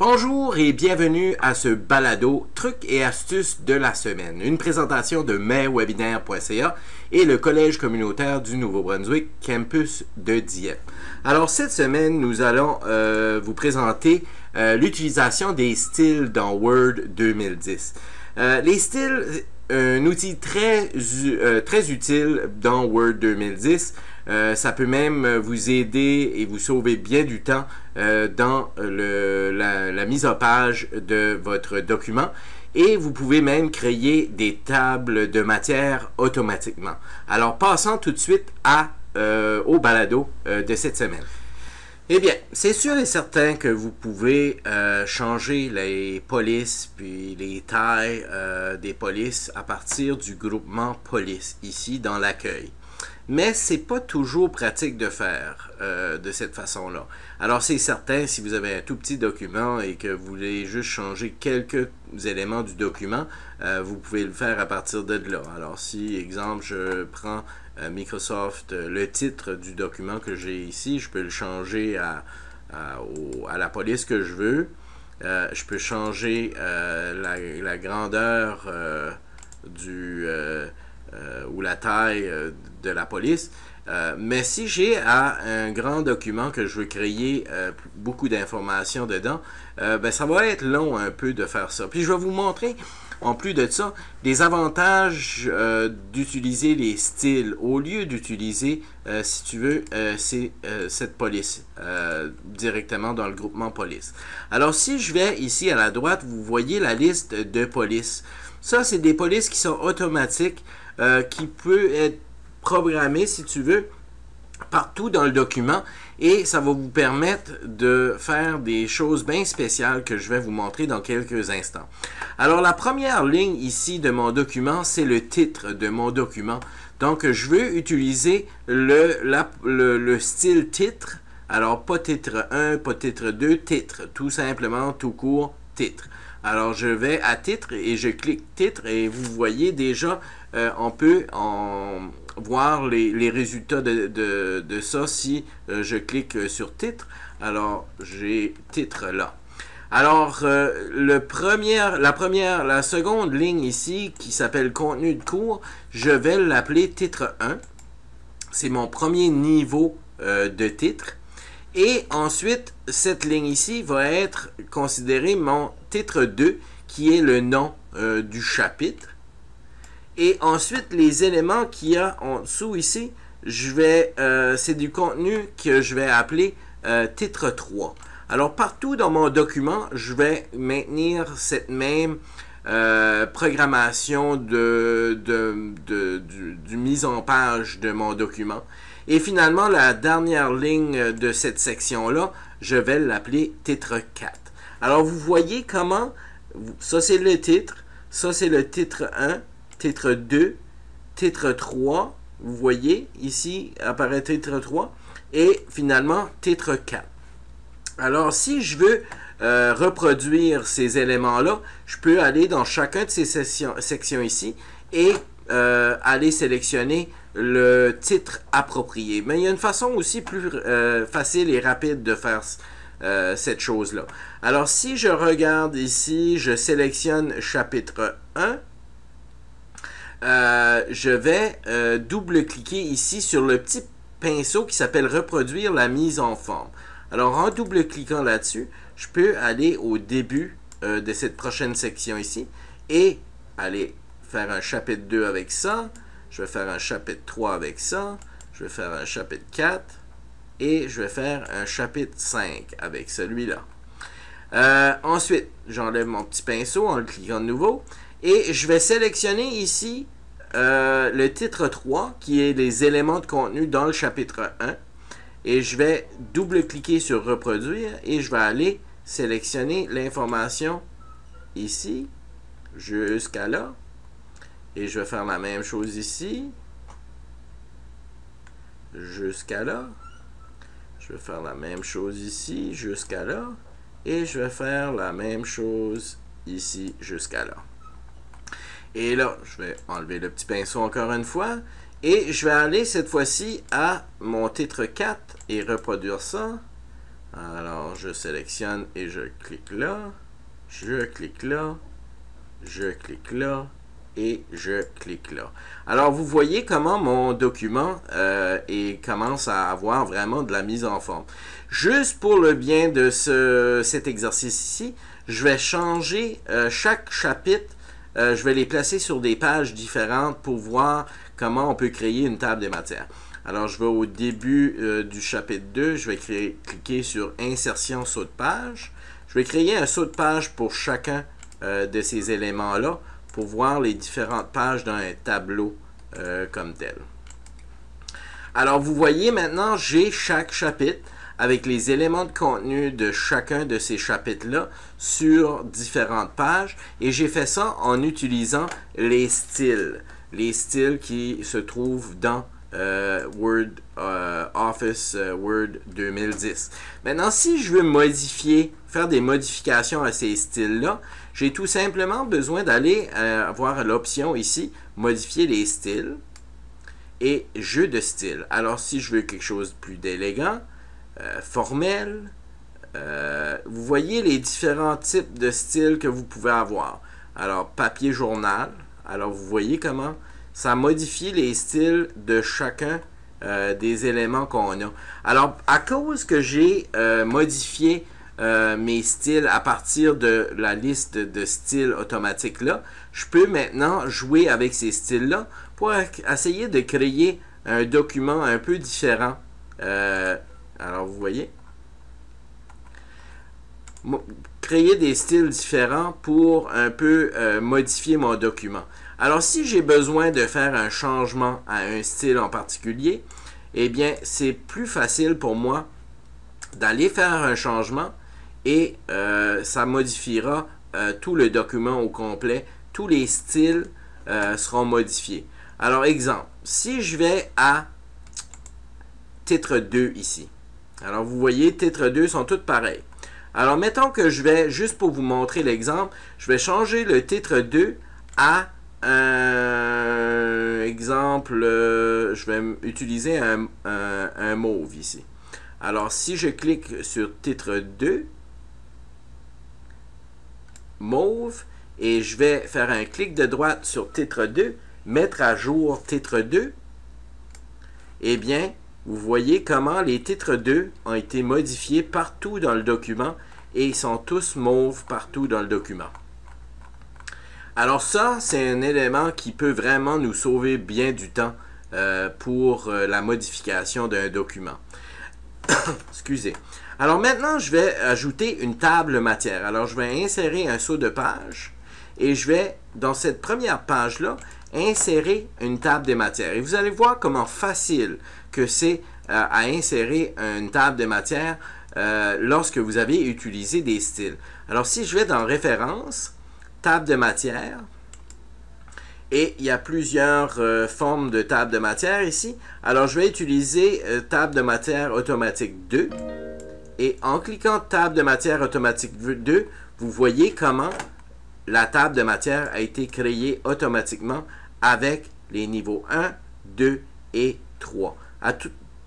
Bonjour et bienvenue à ce balado Trucs et astuces de la semaine, une présentation de meswebinaire.ca et le Collège communautaire du Nouveau-Brunswick, campus de Dieppe. Alors cette semaine, nous allons vous présenter l'utilisation des styles dans Word 2010. Les styles, un outil très utile dans Word 2010. Ça peut même vous aider et vous sauver bien du temps dans la mise en page de votre document. Et vous pouvez même créer des tables de matière automatiquement. Alors, passons tout de suite au balado de cette semaine. Eh bien, c'est sûr et certain que vous pouvez changer les polices puis les tailles des polices à partir du groupement police, ici dans l'accueil. Mais c'est pas toujours pratique de faire de cette façon-là. Alors c'est certain, si vous avez un tout petit document et que vous voulez juste changer quelques éléments du document, vous pouvez le faire à partir de là. Alors si, exemple, je prends Microsoft, le titre du document que j'ai ici, je peux le changer à la police que je veux. Je peux changer la grandeur ou la taille de la police. Mais si j'ai un grand document que je veux créer beaucoup d'informations dedans, ça va être long un peu de faire ça. Puis je vais vous montrer, en plus de ça, des avantages d'utiliser les styles au lieu d'utiliser, si tu veux, cette police directement dans le groupement police. Alors si je vais ici à la droite, vous voyez la liste de polices. Ça, c'est des polices qui sont automatiques, qui peut être programmé, si tu veux, partout dans le document, et ça va vous permettre de faire des choses bien spéciales que je vais vous montrer dans quelques instants. Alors, la première ligne ici de mon document, c'est le titre de mon document. Donc, je veux utiliser le style titre. Alors, pas titre 1, pas titre 2, titre. Tout simplement, tout court, titre. Alors, je vais à titre et je clique titre et vous voyez déjà, on peut voir les résultats de ça si je clique sur titre. Alors, j'ai titre là. Alors, la seconde ligne ici qui s'appelle contenu de cours, je vais l'appeler titre 1. C'est mon premier niveau de titre. Et ensuite, cette ligne ici va être considérée mon titre 2, qui est le nom du chapitre. Et ensuite, les éléments qu'il y a en dessous ici, c'est du contenu que je vais appeler titre 3. Alors, partout dans mon document, je vais maintenir cette même programmation du mise en page de mon document. Et finalement, la dernière ligne de cette section-là, je vais l'appeler titre 4. Alors, vous voyez comment, ça c'est le titre, ça c'est le titre 1, titre 2, titre 3, vous voyez, ici apparaît titre 3, et finalement, titre 4. Alors, si je veux reproduire ces éléments-là, je peux aller dans chacun de ces sections ici, et aller sélectionner le titre approprié. Mais il y a une façon aussi plus facile et rapide de faire cette chose-là. Alors, si je regarde ici, je sélectionne chapitre 1, je vais double-cliquer ici sur le petit pinceau qui s'appelle reproduire la mise en forme. Alors, en double-cliquant là-dessus, je peux aller au début de cette prochaine section ici et aller faire un chapitre 2 avec ça. Je vais faire un chapitre 3 avec ça. Je vais faire un chapitre 4. Et je vais faire un chapitre 5 avec celui-là. Ensuite, j'enlève mon petit pinceau en le cliquant de nouveau. Et je vais sélectionner ici le titre 3, qui est les éléments de contenu dans le chapitre 1. Et je vais double-cliquer sur reproduire. Et je vais aller sélectionner l'information ici jusqu'à là. Et je vais faire la même chose ici. Jusqu'à là. Je vais faire la même chose ici jusqu'à là. Et je vais faire la même chose ici jusqu'à là. Et là, je vais enlever le petit pinceau encore une fois. Et je vais aller cette fois-ci à mon titre 4 et reproduire ça. Alors, je sélectionne et je clique là. Je clique là. Je clique là. Et je clique là. Alors, vous voyez comment mon document commence à avoir vraiment de la mise en forme. Juste pour le bien de cet exercice ici, je vais changer chaque chapitre. Je vais les placer sur des pages différentes pour voir comment on peut créer une table des matières. Alors, je vais au début du chapitre 2. Je vais cliquer sur Insertion saut de page. Je vais créer un saut de page pour chacun de ces éléments-là, pour voir les différentes pages dans un tableau comme tel. Alors, vous voyez maintenant, j'ai chaque chapitre avec les éléments de contenu de chacun de ces chapitres-là sur différentes pages. Et j'ai fait ça en utilisant les styles. Les styles qui se trouvent dans Office Word 2010. Maintenant, si je veux modifier, faire des modifications à ces styles-là, j'ai tout simplement besoin d'aller avoir l'option ici, modifier les styles et jeu de style. Alors, si je veux quelque chose de plus élégant, formel, vous voyez les différents types de styles que vous pouvez avoir. Alors, papier journal. Alors, vous voyez comment ça modifie les styles de chacun des éléments qu'on a. Alors, à cause que j'ai modifié mes styles à partir de la liste de styles automatiques là, je peux maintenant jouer avec ces styles là pour essayer de créer un document un peu différent. Alors vous voyez, créer des styles différents pour un peu modifier mon document. Alors si j'ai besoin de faire un changement à un style en particulier, eh bien c'est plus facile pour moi d'aller faire un changement et ça modifiera tout le document au complet. Tous les styles seront modifiés. Alors, exemple, si je vais à titre 2 ici. Alors, vous voyez, titre 2 sont toutes pareilles. Alors, mettons que je vais, juste pour vous montrer l'exemple, je vais changer le titre 2 à exemple, je vais utiliser un mauve ici. Alors, si je clique sur titre 2, mauve, et je vais faire un clic de droite sur titre 2, mettre à jour titre 2, eh bien, vous voyez comment les titres 2 ont été modifiés partout dans le document et ils sont tous mauves partout dans le document. Alors ça, c'est un élément qui peut vraiment nous sauver bien du temps pour la modification d'un document. Excusez. Alors maintenant, je vais ajouter une table matière. Alors je vais insérer un saut de page et je vais, dans cette première page-là, insérer une table des matières. Et vous allez voir comment facile que c'est à insérer une table des matières lorsque vous avez utilisé des styles. Alors si je vais dans Références, table de matière, et il y a plusieurs formes de table de matière ici. Alors je vais utiliser table de matière automatique 2. Et en cliquant table de matière automatique 2, vous voyez comment la table de matière a été créée automatiquement avec les niveaux 1, 2 et 3.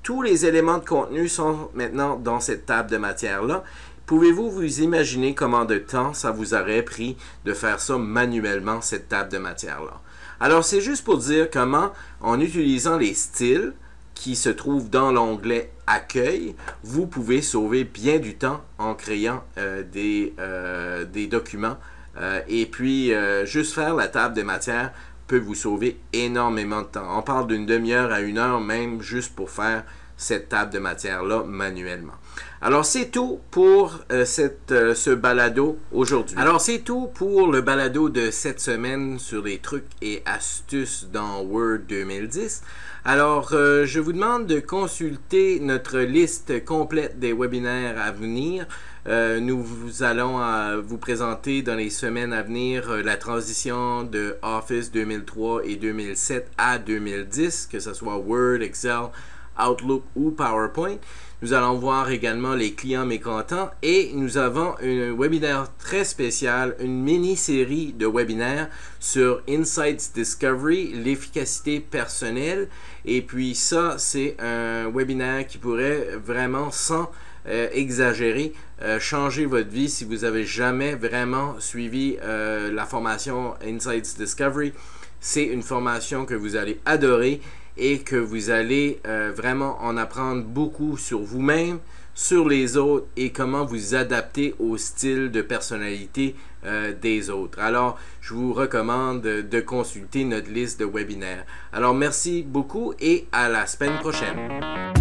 Tous les éléments de contenu sont maintenant dans cette table de matière-là. Pouvez-vous vous imaginer combien de temps ça vous aurait pris de faire ça manuellement, cette table de matière-là? Alors, c'est juste pour dire comment, en utilisant les styles qui se trouvent dans l'onglet Accueil, vous pouvez sauver bien du temps en créant des documents. Et puis, juste faire la table de matière peut vous sauver énormément de temps. On parle d'une demi-heure à 1 heure même juste pour faire cette table de matière-là manuellement. Alors, c'est tout pour ce balado aujourd'hui. Alors, c'est tout pour le balado de cette semaine sur les trucs et astuces dans Word 2010. Alors, je vous demande de consulter notre liste complète des webinaires à venir. Nous allons vous présenter dans les semaines à venir la transition de Office 2003 et 2007 à 2010, que ce soit Word, Excel, Outlook ou PowerPoint. Nous allons voir également les clients mécontents et nous avons un webinaire très spécial, une mini-série de webinaires sur Insights Discovery, l'efficacité personnelle. Et puis ça, c'est un webinaire qui pourrait vraiment, sans exagéré, changer votre vie si vous avez jamais vraiment suivi la formation Insights Discovery. C'est une formation que vous allez adorer et que vous allez vraiment en apprendre beaucoup sur vous-même, sur les autres et comment vous adapter au style de personnalité des autres. Alors, je vous recommande de consulter notre liste de webinaires. Alors, merci beaucoup et à la semaine prochaine.